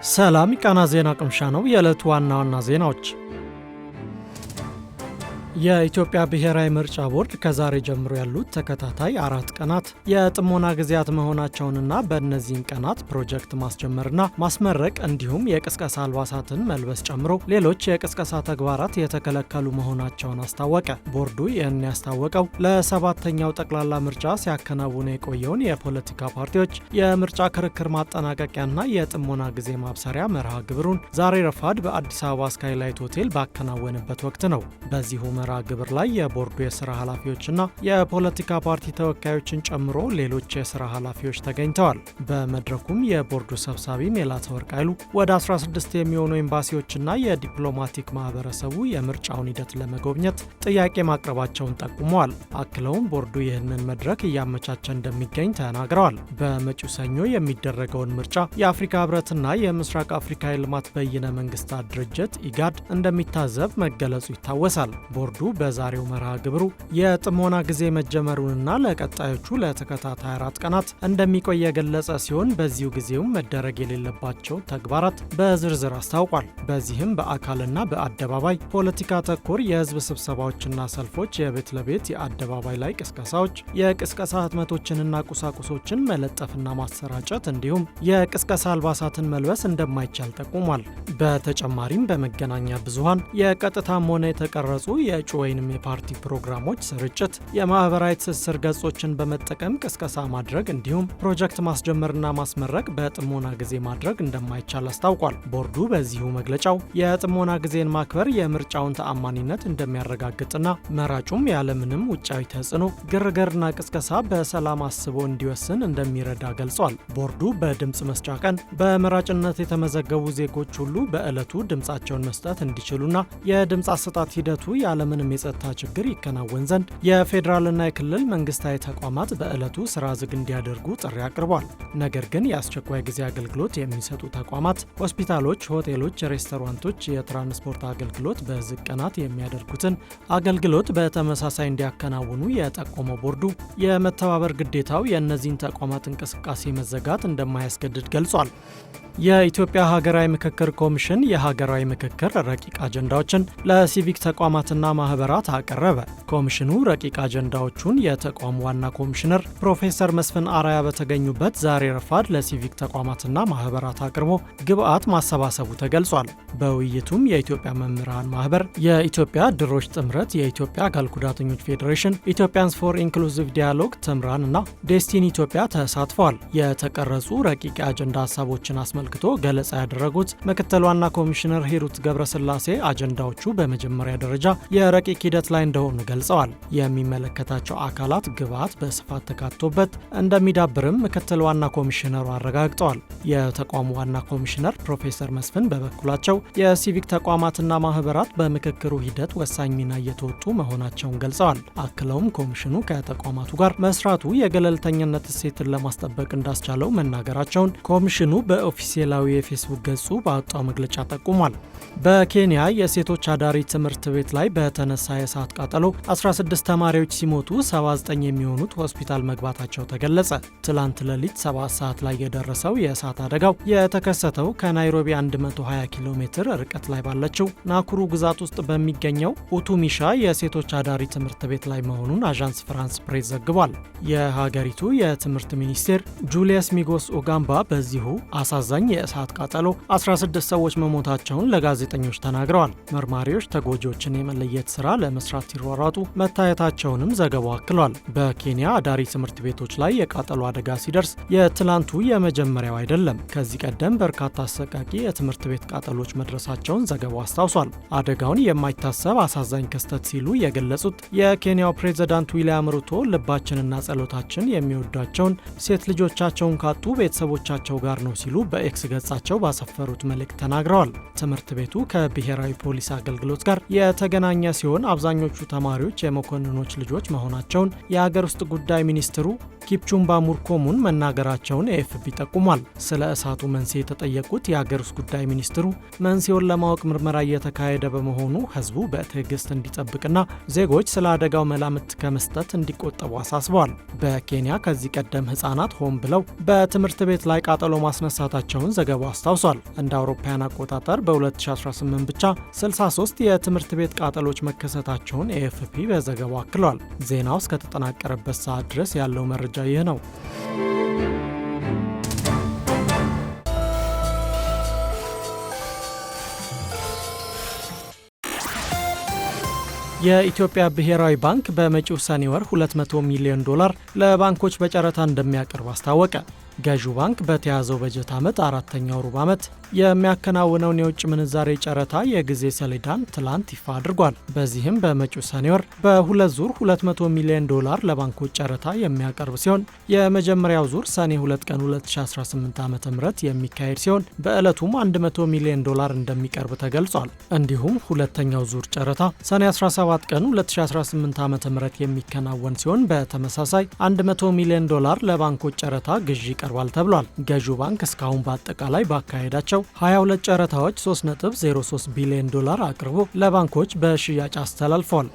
ሰላም ቃና ዜና ቅምሻ ነው። የዕለቱ ዋና ዋና ዜናዎች የኢትዮጵያ ብሔራዊ ምርጫ ቦርድ ከዛሬ ጀምሮ ያሉት ተከታታይ 4 ቀናት የጥሞና ጊዜያት መሆናቸውንና በእነዚህም ቀናት ፕሮጀክት ማስጀመርና ማስመረቅ እንዲሁም የቅስቀሳ አልባሳትን መልበስ ጨምሮ ሌሎች የቅስቀሳ ተግባራት የተከለከሉ መሆናቸውን አስታወቀ። ቦርዱ ይህን ያስታወቀው ለ7ኛው ጠቅላላ ምርጫ ሲያከናውኑ የቆየውን የፖለቲካ ፓርቲዎች የምርጫ ክርክር ማጠናቀቂያና የጥሞና ጊዜ ማብሰሪያ መርሃ ግብሩን ዛሬ ረፋድ በአዲስ አበባ ስካይላይት ሆቴል ባከናወነበት ወቅት ነው። በዚሁ መርሃ ግብር ላይ የቦርዱ የስራ ኃላፊዎችና የፖለቲካ ፓርቲ ተወካዮችን ጨምሮ ሌሎች የስራ ኃላፊዎች ተገኝተዋል። በመድረኩም የቦርዱ ሰብሳቢ ሜላትወርቅ ኃይሉ ወደ 16 የሚሆኑ ኤምባሲዎችና የዲፕሎማቲክ ማህበረሰቡ የምርጫውን ሂደት ለመጎብኘት ጥያቄ ማቅረባቸውን ጠቁመዋል። አክለውም ቦርዱ ይህንን መድረክ እያመቻቸ እንደሚገኝ ተናግረዋል። በመጪው ሰኞ የሚደረገውን ምርጫ የአፍሪካ ህብረትና የምስራቅ አፍሪካ የልማት በይነ መንግስታት ድርጅት ኢጋድ እንደሚታዘብ መገለጹ ይታወሳል። ቦርዱ በዛሬው መርሃ ግብሩ የጥሞና ጊዜ መጀመሩንና ለቀጣዮቹ ለተከታታይ 4 ቀናት እንደሚቆይ የገለጸ ሲሆን በዚሁ ጊዜውም መደረግ የሌለባቸው ተግባራት በዝርዝር አስታውቋል። በዚህም በአካልና በአደባባይ ፖለቲካ ተኮር የህዝብ ስብሰባዎችና ሰልፎች፣ የቤት ለቤት የአደባባይ ላይ ቅስቀሳዎች፣ የቅስቀሳ ህትመቶችንና ቁሳቁሶችን መለጠፍና ማሰራጨት እንዲሁም የቅስቀሳ አልባሳትን መልበስ እንደማይቻል ጠቁሟል። በተጨማሪም በመገናኛ ብዙሃን የቀጥታም ሆነ የተቀረጹ የእጩ ወይንም የፓርቲ ፕሮግራሞች ስርጭት፣ የማህበራዊ ትስስር ገጾችን በመጠቀም ቅስቀሳ ማድረግ እንዲሁም ፕሮጀክት ማስጀመርና ማስመረቅ በጥሞና ጊዜ ማድረግ እንደማይቻል አስታውቋል። ቦርዱ በዚሁ መግለጫው የጥሞና ጊዜን ማክበር የምርጫውን ተአማኒነት እንደሚያረጋግጥና መራጩም ያለምንም ውጫዊ ተጽዕኖ ግርግርና ቅስቀሳ በሰላም አስቦ እንዲወስን እንደሚረዳ ገልጿል። ቦርዱ በድምፅ መስጫ ቀን በመራጭነት የተመዘገቡ ዜጎች ሁሉ በዕለቱ ድምፃቸውን መስጠት እንዲችሉና የድምፅ አሰጣጥ ሂደቱ ያለምንም የጸጥታ ችግር ይከናወን ዘንድ የፌዴራልና የክልል መንግስታዊ ተቋማት በዕለቱ ስራ ዝግ እንዲያደርጉ ጥሪ አቅርቧል። ነገር ግን የአስቸኳይ ጊዜ አገልግሎት የሚሰጡ ተቋማት፣ ሆስፒታሎች፣ ሆቴሎች፣ ሬስቶራንቶች የትራንስፖርት አገልግሎት በዝግ ቀናት የሚያደርጉትን አገልግሎት በተመሳሳይ እንዲያከናውኑ የጠቆመው ቦርዱ የመተባበር ግዴታው የእነዚህን ተቋማት እንቅስቃሴ መዘጋት እንደማያስገድድ ገልጿል። የኢትዮጵያ ሀገራዊ ምክክር ኮሚሽን የሀገራዊ ምክክር ረቂቅ አጀንዳዎችን ለሲቪክ ተቋማትና ማህበራት አቀረበ። ኮሚሽኑ ረቂቅ አጀንዳዎቹን የተቋሙ ዋና ኮሚሽነር ፕሮፌሰር መስፍን አራያ በተገኙበት ዛሬ ረፋድ ለሲቪክ ተቋማትና ማህበራት አቅርቦ ግብዓት ማሰባሰቡ ተገልጿል። በውይይቱም የኢትዮጵያ መምህራን ማህበር፣ የኢትዮጵያ ድሮች ጥምረት፣ የኢትዮጵያ አካል ጉዳተኞች ፌዴሬሽን፣ ኢትዮጵያንስ ፎር ኢንክሉሲቭ ዲያሎግ ትምራን እና ዴስቲኒ ኢትዮጵያ ተሳትፈዋል። የተቀረጹ ረቂቅ የአጀንዳ ሀሳቦችን አስመልክቶ ገለጻ ያደረጉት ምክትል ዋና ኮሚሽነር ሂሩት ገብረስላሴ አጀንዳዎቹ በመጀመሪያ ደረጃ የረቂቅ ሂደት ላይ እንደሆኑ ገልጸዋል። የሚመለከታቸው አካላት ግብዓት በስፋት ተካቶበት እንደሚዳብርም ምክትል ዋና ኮሚሽነሩ አረጋግጠዋል። የተቋሙ ዋና ኮሚሽነር ፕሮፌሰር መስፍን በበኩላቸው የሲቪክ ተቋማትና ማህበራት በምክክሩ ሂደት ወሳኝ ሚና እየተወጡ መሆናቸውን ገልጸዋል። አክለውም ኮሚሽኑ ከተቋማቱ ጋር መስራቱ የገለልተኝነት እሴትን ለማስጠበቅ እንዳስቻለው መናገራቸውን ኮሚሽኑ በኦፊሴላዊ የፌስቡክ ገጹ ባወጣው መግለጫ ጠቁሟል። በኬንያ የሴቶች አዳሪ ትምህርት ቤት ላይ በተነሳ የእሳት ቃጠሎ 16 ተማሪዎች ሲሞቱ 79 የሚሆኑት ሆስፒታል መግባታቸው ተገለጸ። ትላንት ሌሊት 7 ሰዓት ላይ የደረሰው የእሳት አደጋው የተከሰተው ከናይሮቢ 120 ኪሎ ሜትር ርቀት ላይ ባለችው ናኩሩ ግዛት ውስጥ በሚገኘው ኡቱሚሻ የሴቶች አዳሪ ትምህርት ቤት ላይ መሆኑን አዣንስ ፍራንስ ፕሬስ ዘግቧል። የሀገሪቱ የትምህርት ሚኒስቴር ጁሊየስ ሚጎስ ኦጋምባ በዚሁ አሳዛኝ የእሳት ቃጠሎ 16 ሰዎች መሞታቸውን ለጋዜጠኞች ተናግረዋል። መርማሪዎች ተጎጂዎችን የመለየት ስራ ለመስራት ሲሯሯጡ መታየታቸውንም ዘገባው አክሏል። በኬንያ አዳሪ ትምህርት ቤቶች ላይ የቃጠሎ አደጋ ሲደርስ የትላንቱ የመጀመሪያው አይደለም። ከዚህ ቀደም በርካታ አሰቃቂ የትምህርት ቤት ቃጠሎች መድረሳቸውን ዘገባው አስታውሷል። አደጋውን የማይታሰብ አሳዛኝ ክስተት ሲሉ የገለጹት የኬንያው ፕሬዝዳንት ዊልያም ሩቶ ልባችንና ጸሎታችን የሚወዷቸውን ሴት ልጆቻቸውን ካጡ ቤተሰቦቻቸው ጋር ነው ሲሉ በኤክስ ገጻቸው ባሰፈሩት መልእክት ተናግረዋል። ትምህርት ቤቱ ከብሔራዊ ፖሊስ አገልግሎት ጋር የተገናኘ ሲሆን አብዛኞቹ ተማሪዎች የመኮንኖች ልጆች መሆናቸውን የሀገር ውስጥ ጉዳይ ሚኒስትሩ ኪፕቹምባ ሙርኮሙን መናገራቸውን ኤኤፍፒ ጠቁሟል። ስለ እሳቱ መንስኤ የተጠየቁት የሀገር ውስጥ ጉዳይ ሚኒስትሩ መንስኤውን ለማወቅ ምርመራ እየተካሄደ በመሆኑ ህዝቡ በትዕግስት እንዲጠብቅና ዜጎች ስለ አደጋው መላምት ከመስጠት እንዲቆጠቡ አሳስበዋል። በኬንያ ከዚህ ቀደም ህጻናት ሆን ብለው በትምህርት ቤት ላይ ቃጠሎ ማስነሳታቸውን ዘገባው አስታውሷል። እንደ አውሮፓውያን አቆጣጠር በ2018 ብቻ 63 የትምህርት ቤት ቃጠሎች መከሰታቸውን ኤኤፍፒ በዘገባው አክሏል። ዜናው እስከተጠናቀረበት ሰዓት ድረስ ያለው መረጃ ይህ ነው። የኢትዮጵያ ብሔራዊ ባንክ በመጪው ሰኔ ወር $200 ሚሊዮን ለባንኮች በጨረታ እንደሚያቀርብ አስታወቀ። ገዢው ባንክ በተያዘው በጀት ዓመት አራተኛው ሩብ ዓመት የሚያከናውነውን የውጭ ምንዛሬ ጨረታ የጊዜ ሰሌዳን ትላንት ይፋ አድርጓል። በዚህም በመጪው ሰኔ ወር በሁለት ዙር $200 ሚሊዮን ለባንኮች ጨረታ የሚያቀርብ ሲሆን የመጀመሪያው ዙር ሰኔ 2 ቀን 2018 ዓ.ም የሚካሄድ ሲሆን በዕለቱም $100 ሚሊዮን እንደሚቀርብ ተገልጿል። እንዲሁም ሁለተኛው ዙር ጨረታ ሰኔ 17 ቀን 2018 ዓ.ም የሚከናወን ሲሆን በተመሳሳይ $100 ሚሊዮን ለባንኮች ጨረታ ግዢ ይቀርባል ተብሏል። ገዢው ባንክ እስካሁን በአጠቃላይ ባካሄዳቸው 22 ጨረታዎች $3.03 ቢሊዮን አቅርቦ ለባንኮች በሽያጭ አስተላልፏል።